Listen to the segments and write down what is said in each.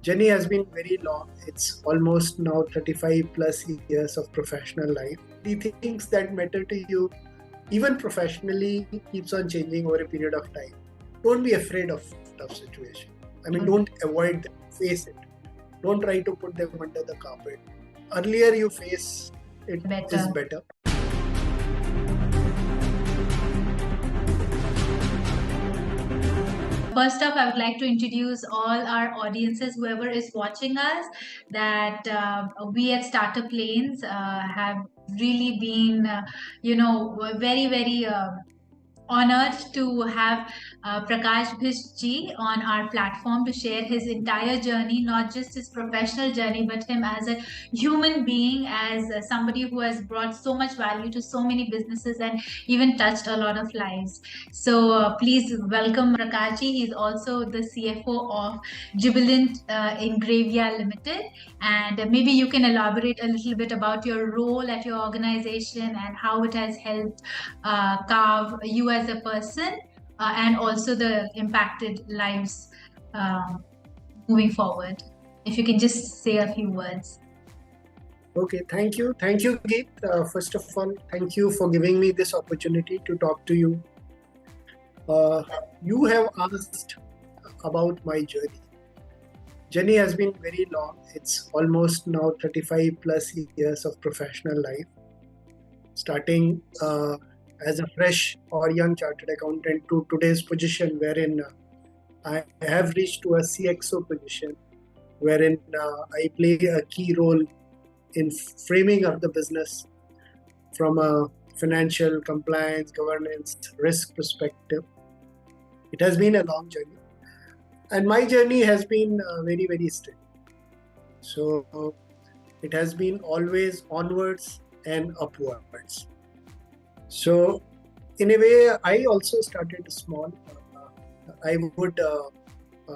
journey has been very long. It's almost now 35 plus years of professional life. The things that matter to you, even professionally, keeps on changing over a period of time. Don't be afraid of tough situation. Don't avoid them, face it. Don't try to put them under the carpet. Earlier you face it is better. First up, I would like to introduce all our audiences, whoever is watching us, that we at StartupLanes have really been, very, very honored to have Prakash Bisht ji on our platform to share his entire journey, not just his professional journey, but him as a human being, as somebody who has brought so much value to so many businesses and even touched a lot of lives. So please welcome Prakash ji. He's also the CFO of Jubilant Ingrevia Limited. And maybe you can elaborate a little bit about your role at your organization and how it has helped carve you as a person and also the impacted lives moving forward. If you can just say a few words. Okay, thank you, Geet. First of all, thank you for giving me this opportunity to talk to you. You have asked about my journey. Journey has been very long. It's almost now 35 plus years of professional life. Starting as a fresh or young chartered accountant to today's position, wherein I have reached to a CXO position, wherein I play a key role in framing up the business from a financial, compliance, governance, risk perspective. It has been a long journey, and my journey has been very, very steady. So it has been always onwards and upwards. So in a way, I also started small. I would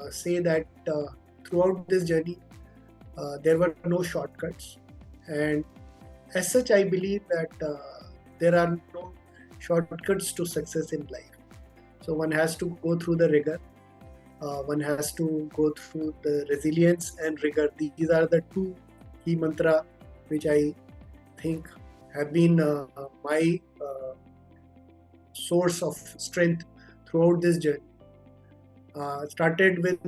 say that throughout this journey, there were no shortcuts. And as such, I believe that there are no shortcuts to success in life. So one has to go through the rigor. One has to go through the resilience and rigor. These are the two key mantra which I think have been my source of strength throughout this journey. Started with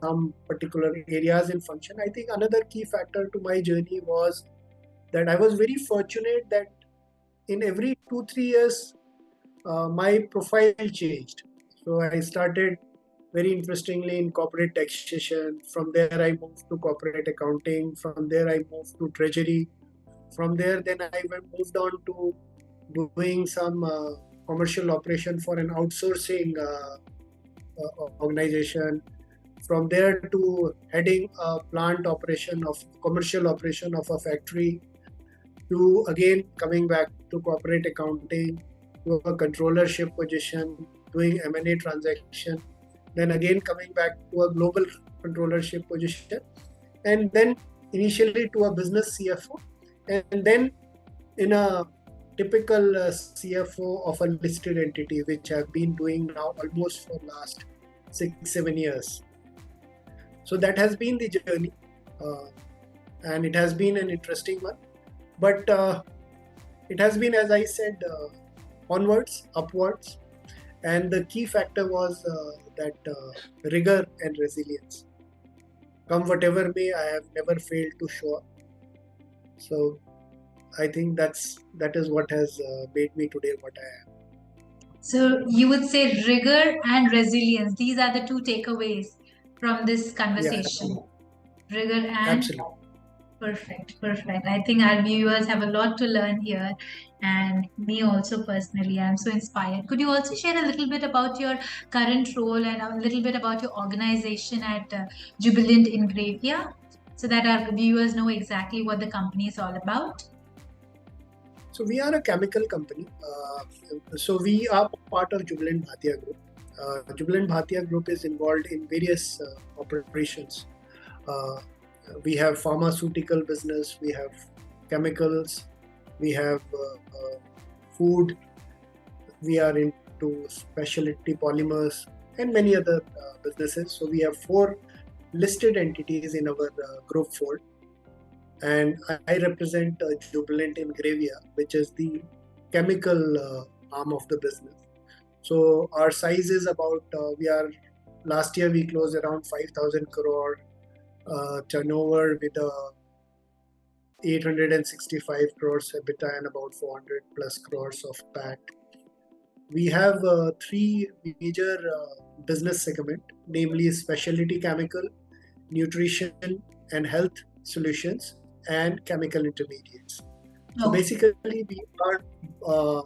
some particular areas in function. I think another key factor to my journey was that I was very fortunate that in every 2-3 years, my profile changed. So I started very interestingly in corporate taxation. From there, I moved to corporate accounting. From there, I moved to treasury. From there, then I moved on to doing some commercial operation for an outsourcing organization. From there to heading a plant operation of commercial operation of a factory, to again coming back to corporate accounting, to a controllership position, doing M&A transaction, then again coming back to a global controllership position, and then initially to a business CFO, and then in a typical CFO of a listed entity, which I've been doing now almost for last 6-7 years. So that has been the journey, and it has been an interesting one. But it has been, as I said, onwards, upwards, and the key factor was that rigor and resilience. Come whatever may, I have never failed to show up. So I think that is what has made me today what I am. So you would say rigor and resilience. These are the two takeaways from this conversation. Yeah, rigor and absolutely. Perfect. I think our viewers have a lot to learn here, and me also personally. I'm so inspired. Could you also share a little bit about your current role and a little bit about your organization at Jubilant Ingrevia, so that our viewers know exactly what the company is all about? So we are a chemical company. So we are part of Jubilant Bhatia Group. Jubilant Bhatia Group is involved in various operations. We have pharmaceutical business, we have chemicals, we have food, we are into specialty polymers and many other businesses. So we have 4 listed entities in our group fold. And I represent Jubilant Ingrevia, which is the chemical arm of the business. So our size is about, last year we closed around 5,000 crore turnover with 865 crores EBITDA and about 400 plus crores of PAT. We have three major business segments, namely specialty chemical, nutrition and health solutions, and chemical intermediates. So basically, we are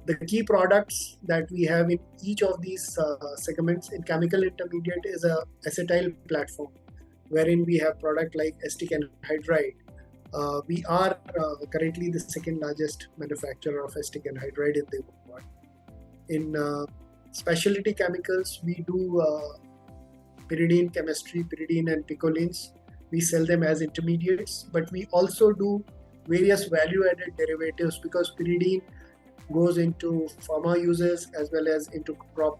the key products that we have in each of these segments. In chemical intermediate is a acetyl platform, wherein we have product like acetic anhydride. We are currently the second largest manufacturer of acetic anhydride in the world. In specialty chemicals, we do pyridine chemistry, pyridine and picolines. We sell them as intermediates, but we also do various value-added derivatives, because pyridine goes into pharma uses as well as into crop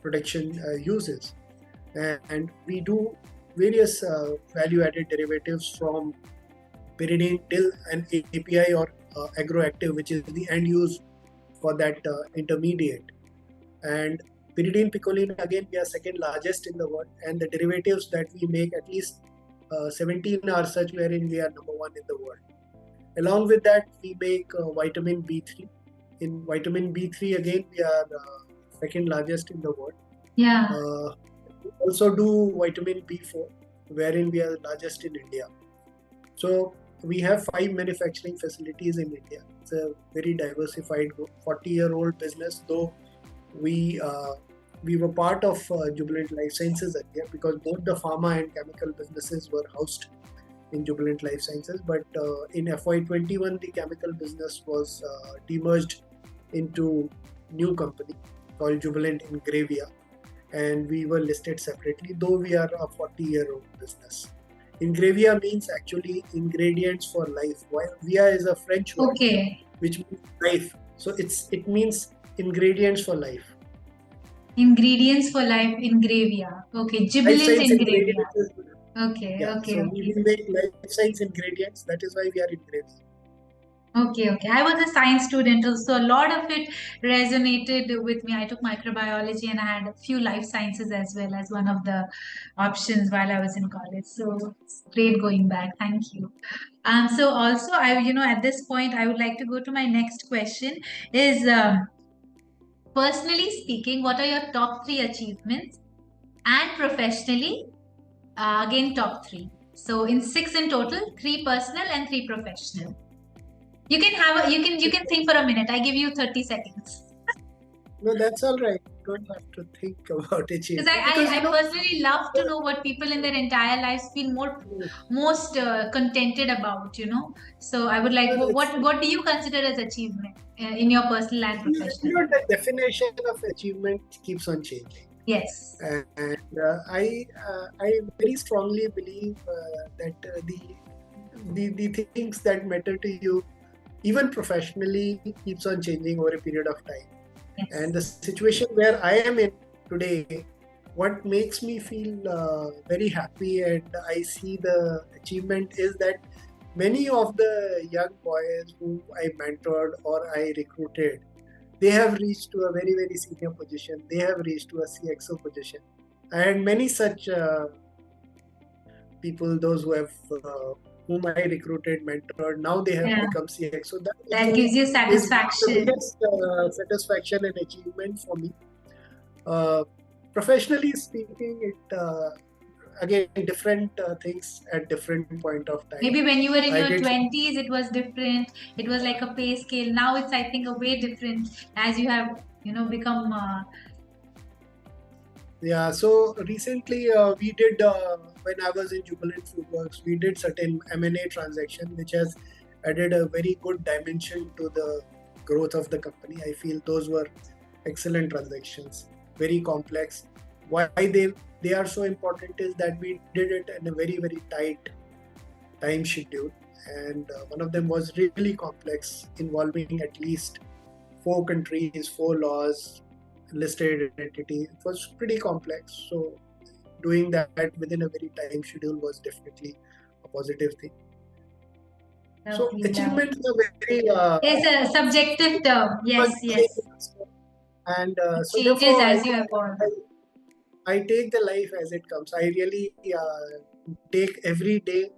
protection uses. And we do various value-added derivatives from pyridine till an API or agroactive, which is the end use for that intermediate. And pyridine picoline, again, we are second largest in the world, and the derivatives that we make, at least 17 are such wherein we are number one in the world. Along with that, we make vitamin B3. In vitamin B3, again, we are second largest in the world. Yeah. We also do vitamin B4, wherein we are the largest in India. So we have 5 manufacturing facilities in India. It's a very diversified 40-year-old business, though we were part of Jubilant Life Sciences earlier, because both the pharma and chemical businesses were housed in Jubilant Life Sciences. But in FY21, the chemical business was demerged into new company called Jubilant Ingrevia, and we were listed separately, though we are a 40-year-old business. Ingrevia means actually ingredients for life, while via is a French word, which means life. So it means ingredients for life. Ingredients for life, Ingrevia. Okay, Jubilant Ingrevia. Okay. So we make life science ingredients. That is why we are Ingrevia. Okay. I was a science student, so a lot of it resonated with me. I took microbiology and I had a few life sciences as well as one of the options while I was in college. So it's great going back. Thank you. So also, at this point, I would like to go to my next question. Is personally speaking, what are your top 3 achievements, and professionally, again top 3. So in 6 in total, 3 personal and 3 professional. You can you can think for a minute. I give you 30 seconds. No, that's all right. You don't have to think about it. Because I personally love to know what people in their entire lives feel most contented about, So I would like, what do you consider as achievement in your personal and professional? The definition of achievement keeps on changing. Yes. And I very strongly believe that the things that matter to you, even professionally, keeps on changing over a period of time. Yes. And the situation where I am in today, what makes me feel very happy and I see the achievement is that many of the young boys whom I mentored or I recruited, they have reached to a very, very senior position. They have reached to a CXO position. And many such people, those who have whom I recruited, mentored, now they have become CXO. That gives you satisfaction. The biggest satisfaction and achievement for me. Professionally speaking, it again different things at different point of time. Maybe when you were in your 20s, it was different. It was like a pay scale. Now it's, I think, a way different as you have, become. Yeah. So recently, we did when I was in Jubilant Foodworks, we did certain M&A transaction, which has added a very good dimension to the growth of the company. I feel those were excellent transactions, very complex. Why they are so important is that we did it in a very, very tight time schedule, and one of them was really complex, involving at least 4 countries, 4 laws, listed entity. It was pretty complex. So doing that within a very time schedule was definitely a positive thing. So achievements are very it's a subjective term. Yes. And so Changes therefore as you evolve. I take the life as it comes. I really take every day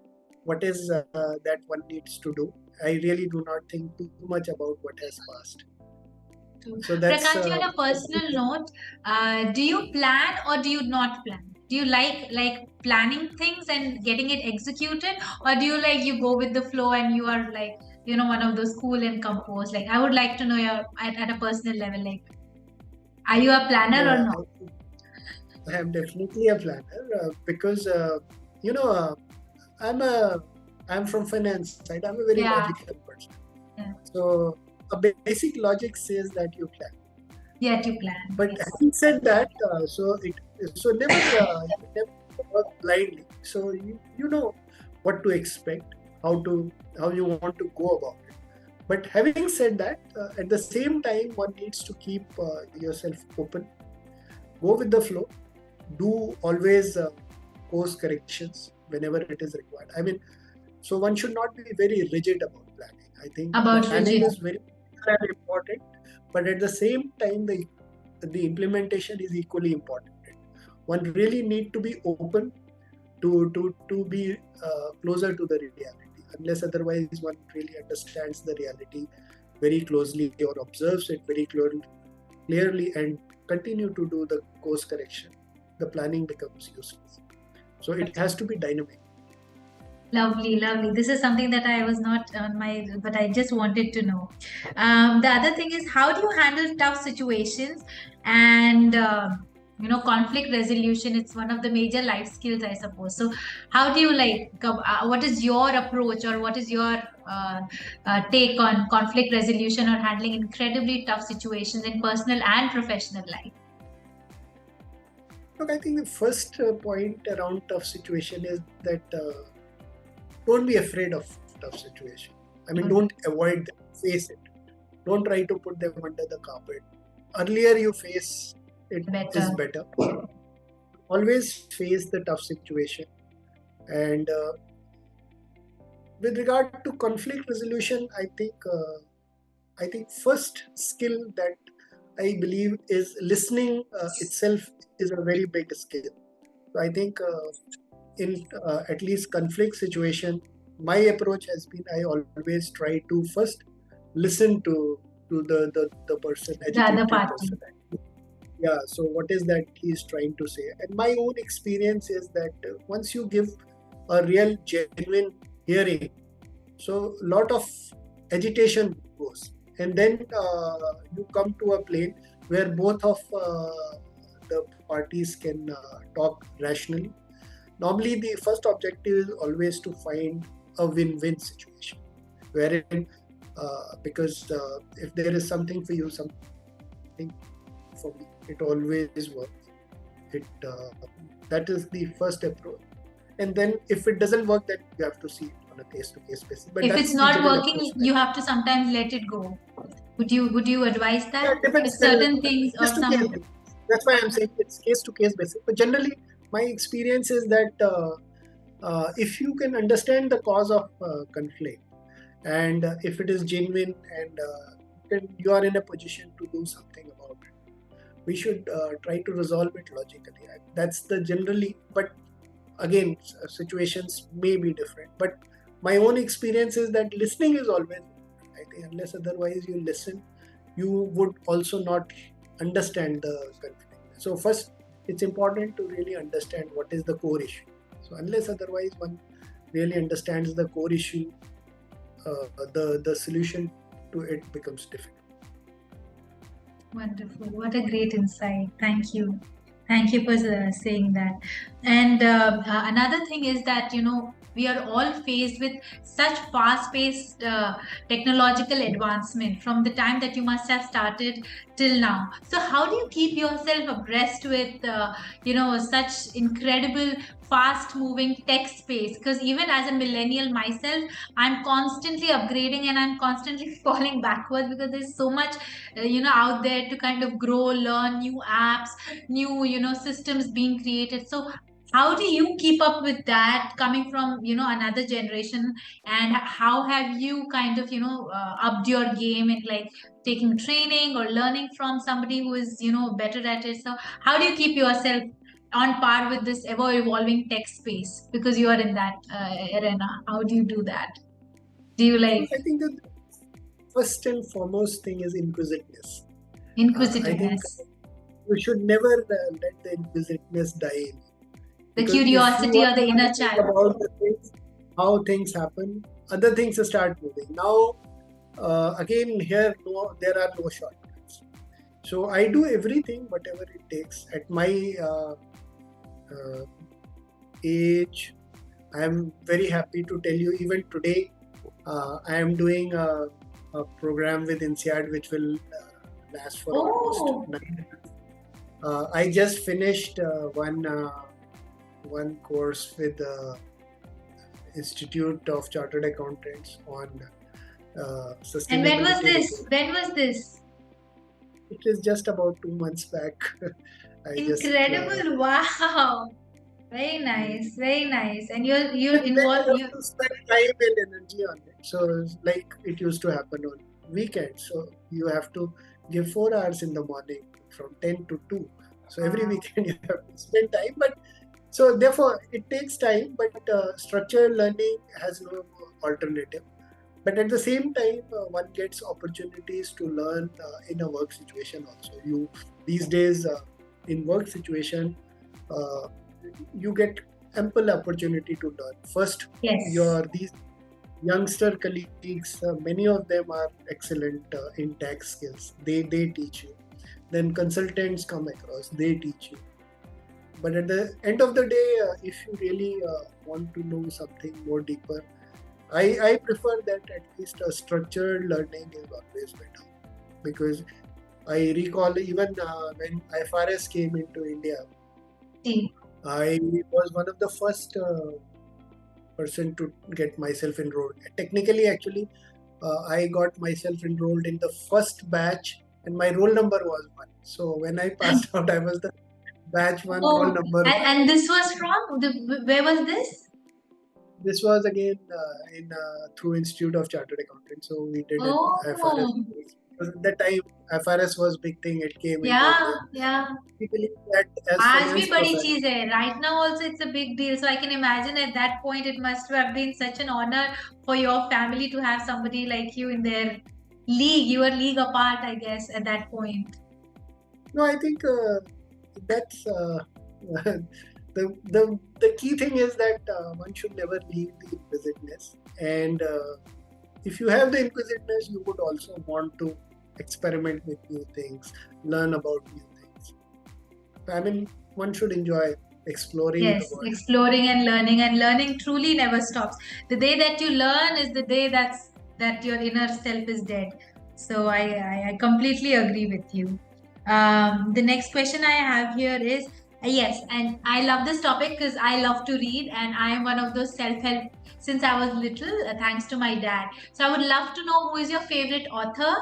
what is that one needs to do. I really do not think too much about what has passed. So that's Prakash, on a personal note, do you plan or do you not plan? Do you like planning things and getting it executed, or do you like you go with the flow and you are like, you know, one of those cool and composed? Like, I would like to know your at a personal level, like, are you a planner or not? I am definitely a planner because you know I'm from finance side. I'm a very logical person. So a basic logic says that you plan. Yeah, you plan. But having said that, so never work blindly. So you know what to expect, how you want to go about it. But having said that, at the same time, one needs to keep yourself open, go with the flow, do always course corrections whenever it is required. I mean, so one should not be very rigid about planning. I think planning is very important, but at the same time, the implementation is equally important. One really need to be open to be closer to the reality, unless otherwise one really understands the reality very closely or observes it very clearly and continue to do the course correction. The planning becomes useless. So it has to be dynamic. Lovely. This is something that I was not on my, but I just wanted to know. The other thing is, how do you handle tough situations and conflict resolution? It's one of the major life skills, I suppose. So how do you what is your approach, or what is your take on conflict resolution or handling incredibly tough situations in personal and professional life? Look, I think the first point around tough situation is that don't be afraid of tough situation. I mean, don't avoid them, face it. Don't try to put them under the carpet. Earlier you face it is better. Always face the tough situation. And with regard to conflict resolution, I think first skill that I believe is listening itself is a very big skill. So I think in at least conflict situation, my approach has been I always try to first listen to the person, agitated person. Yeah, so what is that he's trying to say? And my own experience is that once you give a real genuine hearing, so a lot of agitation goes, and then you come to a plane where both of the parties can talk rationally. Normally, the first objective is always to find a win-win situation, wherein because if there is something for you, something for me, it always works. That is the first approach, and then if it doesn't work, then you have to see it on a case-to-case basis. But if it's not working, you have to sometimes let it go. Would you advise that? Yeah, depends. Certain things or some. That's why I'm saying it's case-to-case basis. But generally, my experience is that if you can understand the cause of conflict, and if it is genuine, and then you are in a position to do something about it, we should try to resolve it logically. That's the generally, but again, situations may be different. But my own experience is that listening is always, I think, unless otherwise you listen, you would also not understand the conflict. So first, it's important to really understand what is the core issue. So unless otherwise one really understands the core issue, the solution to it becomes difficult. Wonderful. What a great insight. Thank you. Thank you for saying that. And another thing is that, we are all faced with such fast-paced technological advancement from the time that you must have started till now. So how do you keep yourself abreast with, such incredible fast-moving tech space? Because even as a millennial myself, I'm constantly upgrading and I'm constantly falling backwards because there's so much, out there to kind of grow, learn new apps, new, systems being created. So How do you keep up with that coming from, another generation? And how have you kind of, upped your game in like taking training or learning from somebody who is, better at it? So how do you keep yourself on par with this ever evolving tech space, because you are in that arena? How do you do that? Do you So like I think that first and foremost thing is inquisitiveness. I think inquisitiveness, you should never let the inquisitiveness die in. the Because if you curiosity want or to the know inner anything child? about the things, how things happen, other things start moving. Now, again, here there are no shortcuts. So I do everything, whatever it takes. At my uh, age, I am very happy to tell you, even today, I am doing a program with INSEAD which will last for almost Oh, 9 months. I just finished one course with the Institute of Chartered Accountants on and when was sustainability this? report. When was this? It is just about 2 months back. I just Incredible! Wow. Very nice, very nice. And you're then you involved. have to spend time and energy on it. So it's like it used to happen on weekends. So you have to give 4 hours in the morning from 10 to 2. So every Wow. weekend you have to spend time. But so therefore it takes time. But structured learning has no alternative. But at the same time, one gets opportunities to learn in a work situation also. You these days in work situation. Uh, you get ample opportunity to learn. First, Yes. these youngster colleagues, many of them are excellent in tech skills. They teach you. Then consultants come across, they teach you. But at the end of the day, if you really want to know something more deeper, I prefer that at least a structured learning is always better, because I recall even when IFRS came into India, See. I was one of the first person to get myself enrolled. Technically, actually, I got myself enrolled in the first batch, and my roll number was 1. So when I passed out, I was the batch 1, roll Oh, number 1. and this was from where was this? This was again in through Institute of Chartered Accountants. So we did an IFRS. Oh, Because at that time, IFRS was big thing. It came into yeah, India. yeah. People that as आज भी finance बड़ी professor. चीज है. Right now also it's a big deal. So I can imagine at that point it must have been such an honor for your family to have somebody like you in their league. You were league apart, I guess, at that point. No, I think that's the key thing is that one should never leave the inquisitiveness. And if you have the inquisitiveness, you would also want to experiment with new things, learn about new things. I mean, one should enjoy exploring the Yes, world. exploring and learning truly never stops. The day that you learn is the day that your inner self is dead. So I completely agree with you. The next question I have here is yes, and I love this topic because I love to read, and I am one of those self-help since I was little, thanks to my dad. So I would love to know who is your favorite author,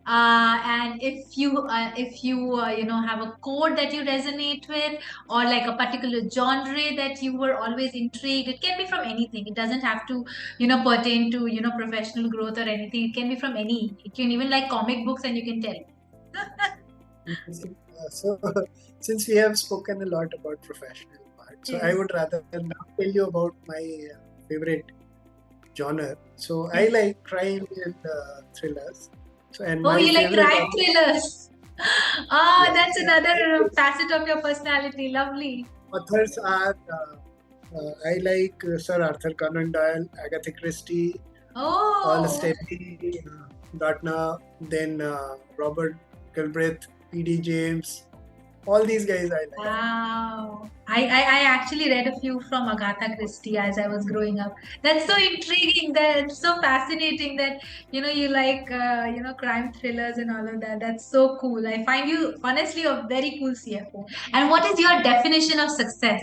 and if you have a quote that you resonate with, or like a particular genre that you were always intrigued. It can be from anything. It doesn't have to pertain to professional growth or anything. It can be from any. It can even like comic books, and you can tell. Interesting. So, since we have spoken a lot about professional part, so I Yes. would rather now tell you about my favorite genre. So, I Yes. like crime and thrillers. So, and Oh, my you like favorite crime author, thrillers. Ah, yeah, that's and my another favorite facet of your personality. Lovely. authors are I like Sir Arthur Conan Doyle, Agatha Christie, Oh. Stepney, Dartna, then Robert Galbraith, P.D. James. All these guys I like. Wow. I actually read a few from Agatha Christie as I was growing up. That's so intriguing. That's so fascinating that, you like, crime thrillers and all of that. That's so cool. I find you, honestly, a very cool CFO. And what is your definition of success?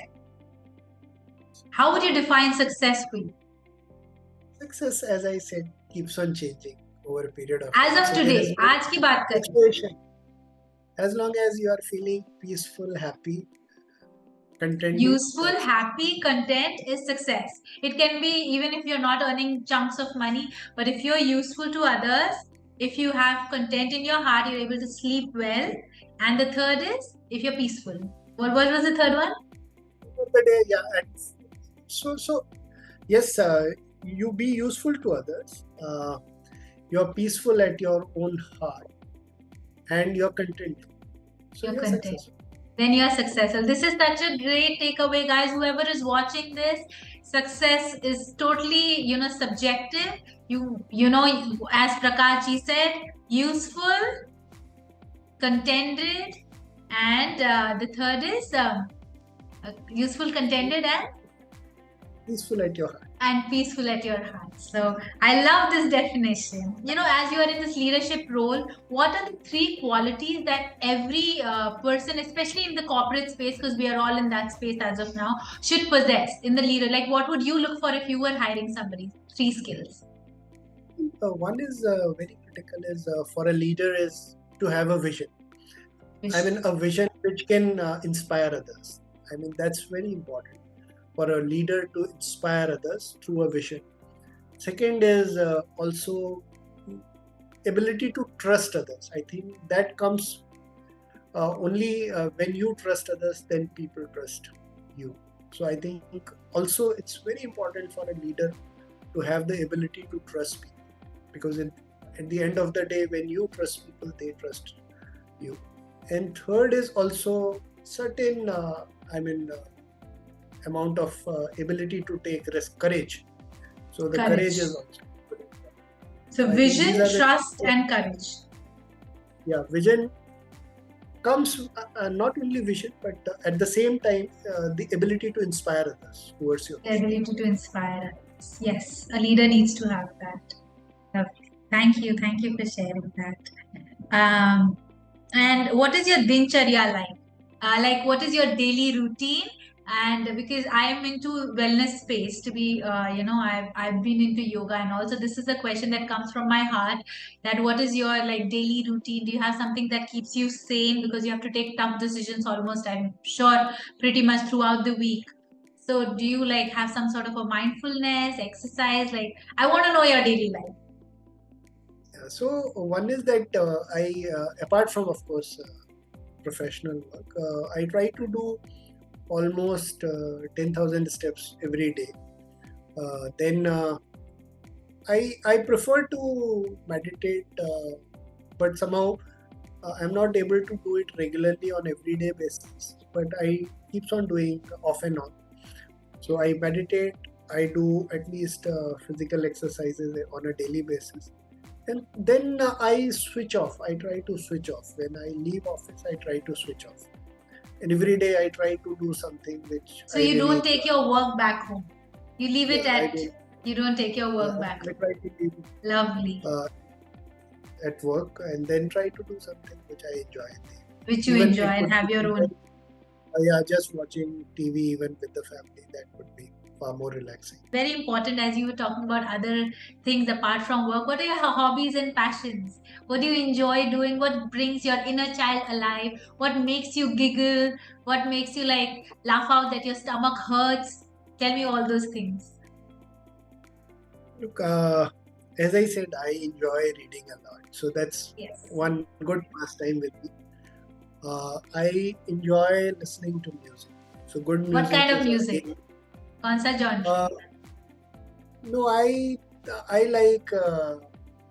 How would you define success for you? Success, as I said, keeps on changing over a period of As time. of So there is today, no आज की बात कर रही हूँ. fluctuation. As long as you are feeling peaceful, happy, content. Useful, happy content is success. It can be even if you're not earning chunks of money, but if you're useful to others, if you have content in your heart, you're able to sleep well. And the third is if you're peaceful. What was the third one? The day, yeah. And so yes, you be useful to others. You're peaceful at your own heart, and you're content. So You're you're content. successful. Then you are successful. This is such a great takeaway, guys. Whoever is watching this, success is totally, subjective. You know, as Prakash ji said, useful, contented, and the third is useful, contented, and Peaceful at your heart. And peaceful at your heart. So I love this definition. As you are in this leadership role, what are the three qualities that every person, especially in the corporate space, because we are all in that space as of now, should possess in the leader? Like, what would you look for if you were hiring somebody? Three skills. One is very critical is for a leader is to have a vision. I mean, a vision which can inspire others. I mean, that's very important for a leader to inspire others through a vision. Second is also ability to trust others. I think that comes only when you trust others, then people trust you. So I think also it's very important for a leader to have the ability to trust people, because at the end of the day, when you trust people, they trust you. And third is also certain, amount of ability to take risk, courage. So the courage is also. So vision, trust, and courage. Yeah, vision comes not only vision, but at the same time, the ability to inspire others towards you. The ability to inspire others. Yes, a leader needs to have that. Lovely. Thank you for sharing that. And what is your dincharya like? Like, what is your daily routine? And because I am into wellness space, to be, I've been into yoga, and also this is a question that comes from my heart. That what is your like daily routine? Do you have something that keeps you sane, because you have to take tough decisions almost, I'm sure, pretty much throughout the week? So do you like have some sort of a mindfulness exercise? Like, I want to know your daily life. So one is that I, apart from of course professional work, I try to do almost 10,000 steps every day. Then I prefer to meditate, but somehow I'm not able to do it regularly on everyday basis. But I keeps on doing off and on. So I meditate. I do at least physical exercises on a daily basis. And then I switch off. I try to switch off. When I leave office, I try to switch off. And every day I try to do something which. So you don't take your work back home. You leave it at. You don't take your work back. I try to leave. Lovely. At work, and then try to do something which I enjoy. Which you enjoy and have your own. Yeah, just watching TV even with the family, that would be far more relaxing. Very important, as you were talking about other things apart from work. What are your hobbies and passions? What do you enjoy doing? What brings your inner child alive? What makes you giggle? What makes you like laugh out that your stomach hurts? Tell me all those things. Look, as I said, I enjoy reading a lot. So that's one good pastime with me. I enjoy listening to music. So good music. What kind of music? Konsa genre? No, I like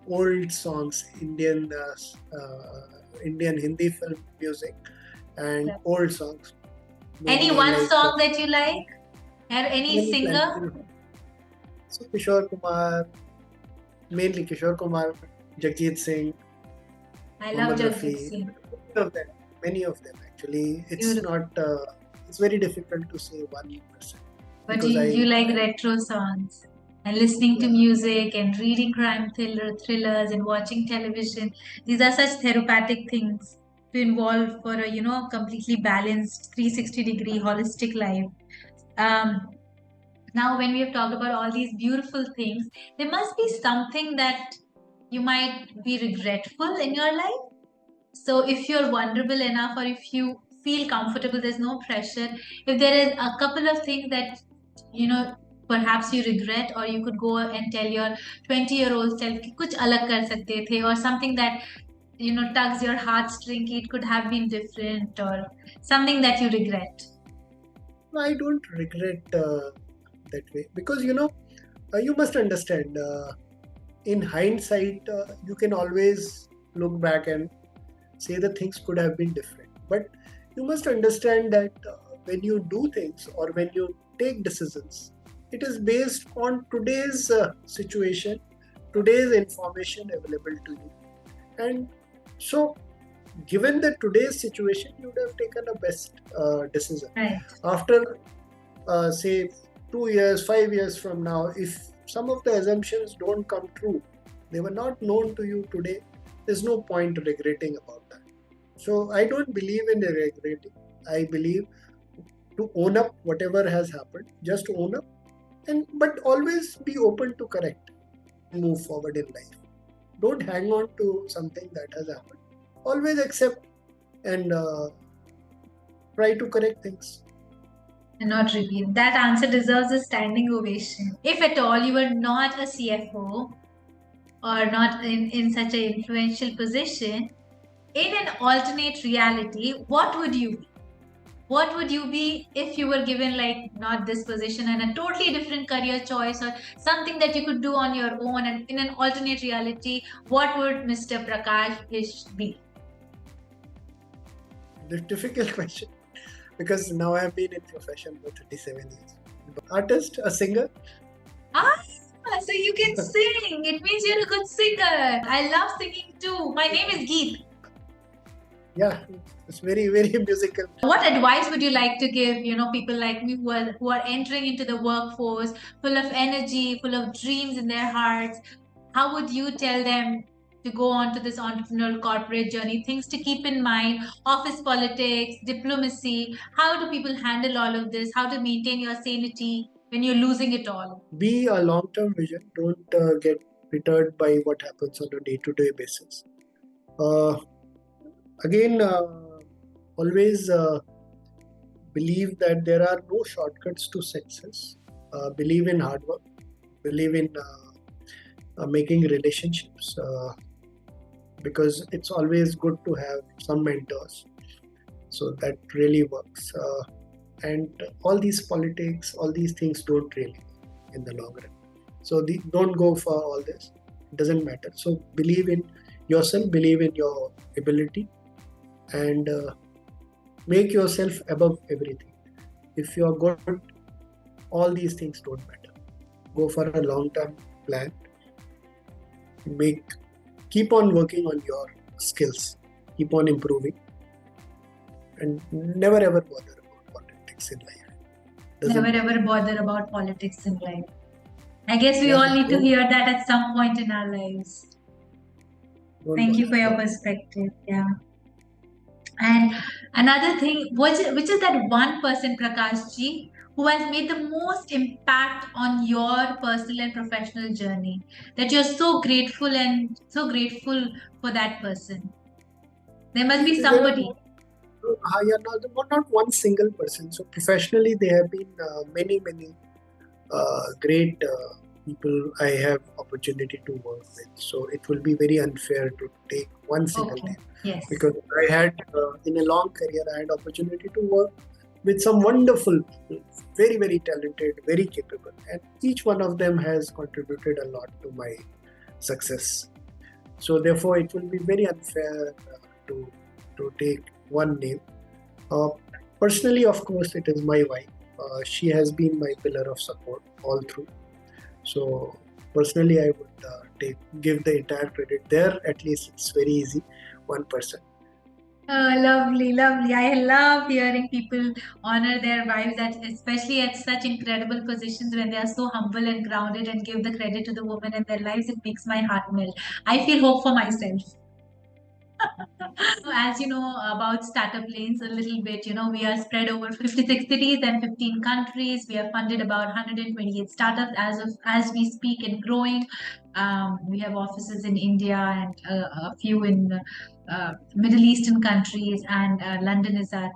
old songs, Indian Hindi film music, and old songs. Any one song that you like? Or any singer? So Kishore Kumar, mainly Kishore Kumar, Geett Singh. I love Geett Singh. Many of them actually. It's not. It's very difficult to say 1%. But you like retro songs and listening to music and reading crime thrillers and watching television. These are such therapeutic things to involve for a completely balanced 360-degree holistic life. Now, when we have talked about all these beautiful things, there must be something that you might be regretful in your life. So if you're vulnerable enough, or if you feel comfortable, there's no pressure. If there is a couple of things that, perhaps you regret, or you could go and tell your 20-year-old self कि कुछ अलग कर सकते थे, or something that tugs your heartstring, it could have been different, or something that you regret. I don't regret that way, because you must understand, in hindsight, you can always look back and say the things could have been different. But you must understand that when you do things or when you take decisions, it is based on today's situation, today's information available to you. And so, given the today's situation, you would have taken a best decision. Right. After, say, 2 years, 5 years from now, if some of the assumptions don't come true, they were not known to you today, there's no point regretting about that. So I don't believe in regretting. I believe to own up whatever has happened, just own up, but always be open to correct, move forward in life. Don't hang on to something that has happened. Always accept and try to correct things. And not repeat. That answer deserves a standing ovation. If at all you were not a CFO, or not in such an influential position, in an alternate reality, what would you be? What would you be if you were given not this position and a totally different career choice, or something that you could do on your own, and in an alternate reality, what would Mr. Prakash Bisht be? The difficult question, because now I have been in profession for 37 years. Artist, a singer. So you can sing. It means you're a good singer. I love singing too. My name is Geett. Yeah, it's very, very musical. What advice would you like to give, people like me who are entering into the workforce, full of energy, full of dreams in their hearts? How would you tell them to go on to this entrepreneurial corporate journey? Things to keep in mind: office politics, diplomacy. How do people handle all of this? How to maintain your sanity when you're losing it all? Be a long-term vision. Don't get deterred by what happens on a day-to-day basis. Again, always believe that there are no shortcuts to success. Believe in hard work. Believe in making relationships, because it's always good to have some mentors. So that really works. And all these politics, all these things don't really in the long run. So don't go for all this. It doesn't matter. So believe in yourself, believe in your ability, and make yourself above everything. If you're good, all these things don't matter. Go for a long-term plan. Keep on working on your skills. Keep on improving, and never ever bother about politics in life. Never ever bother about politics in life. I guess we all need to hear that at some point in our lives. Thank you for your perspective. Yeah. And another thing, which is that one person, Prakash ji, who has made the most impact on your personal and professional journey, that you're so grateful for that person? There must be somebody. Not one single person. So professionally, there have been many great people I have opportunity to work with. So it will be very unfair to take one single name. Yes. Because I had, in a long career, I had opportunity to work with some wonderful people, very, very talented, very capable. And each one of them has contributed a lot to my success. So therefore, it will be very unfair to take one name. Personally, of course, it is my wife. She has been my pillar of support all through. So personally, I would give the entire credit there. At least it's very easy, one person. Lovely. I love hearing people honor their wives, especially at such incredible positions, when they are so humble and grounded and give the credit to the woman in their lives. It makes my heart melt. I feel hope for myself. As you know about StartupLanes a little bit, we are spread over 56 cities and 15 countries. We have funded about 128 startups as we speak and growing. We have offices in India and a few in Middle Eastern countries, and London is our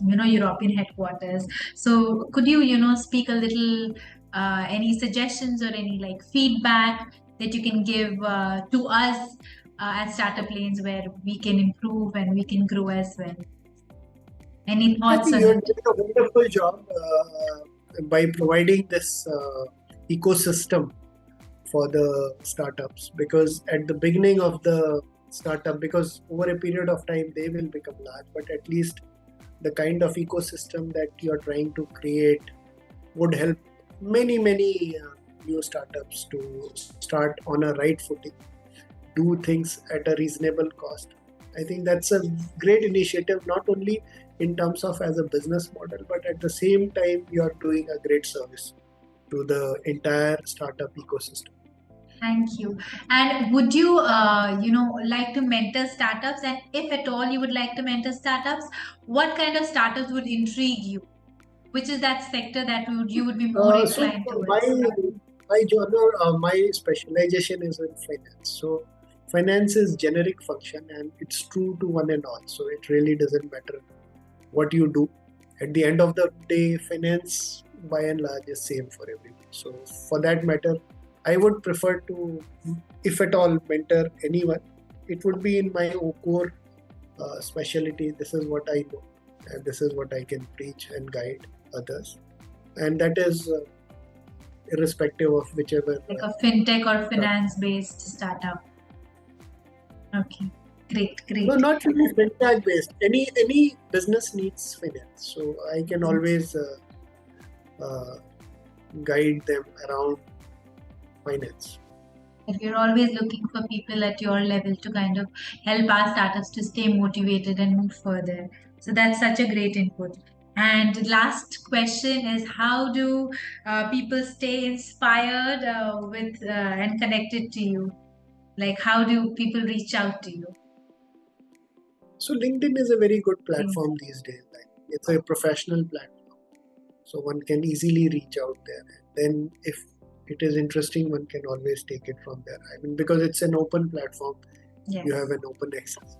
European headquarters. So could you speak a little, any suggestions or any like feedback that you can give to us at StartupLanes where we can improve and we can grow as well? Any I thoughts think on you're it? doing a wonderful job by providing this ecosystem for the startups, because at the beginning of the startup, because over a period of time they will become large, but at least the kind of ecosystem that you're trying to create would help many new startups to start on a right footing, do things at a reasonable cost. I think that's a great initiative, not only in terms of as a business model, but at the same time you're doing a great service to the entire startup ecosystem. Thank you. And would you, like to mentor startups? And if at all you would like to mentor startups, what kind of startups would intrigue you? Which is that sector that you would be more So inclined my towards? genre, my specialization is in finance. So finance is generic function and it's true to one and all. So it really doesn't matter what you do. At the end of the day, finance by and large is same for everyone. So for that matter, I would prefer to, if at all, mentor anyone. It would be in my core specialty. This is what I know, and this is what I can preach and guide others. And that is irrespective of whichever. Like a fintech or finance-based startup. Okay, great. No, not really fintech based. Any business needs finance, so I can always guide them around finance. If you're always looking for people at your level to kind of help our startups to stay motivated and move further. So that's such a great input. And last question is, how do people stay inspired with and connected to you? Like, how do people reach out to you? So LinkedIn is a very good platform these days. Like, it's a professional platform, so one can easily reach out there. Then if it is interesting, one can always take it from there. I mean, because it's an open platform, Yes. you have an open access.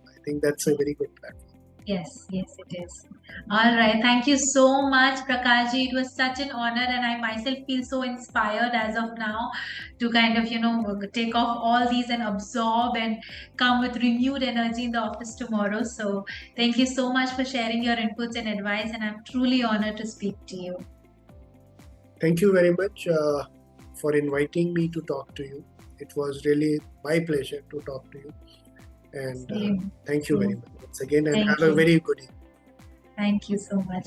I think that's a very good platform. Yes, it is. All right. Thank you so much, Prakashji. It was such an honor, and I myself feel so inspired as of now to kind of, take off all these and absorb and come with renewed energy in the office tomorrow. So, thank you so much for sharing your inputs and advice, and I'm truly honored to speak to you. Thank you very much for inviting me to talk to you. It was really my pleasure to talk to you. And thank you very much once again, and have a very good evening. Thank you so much.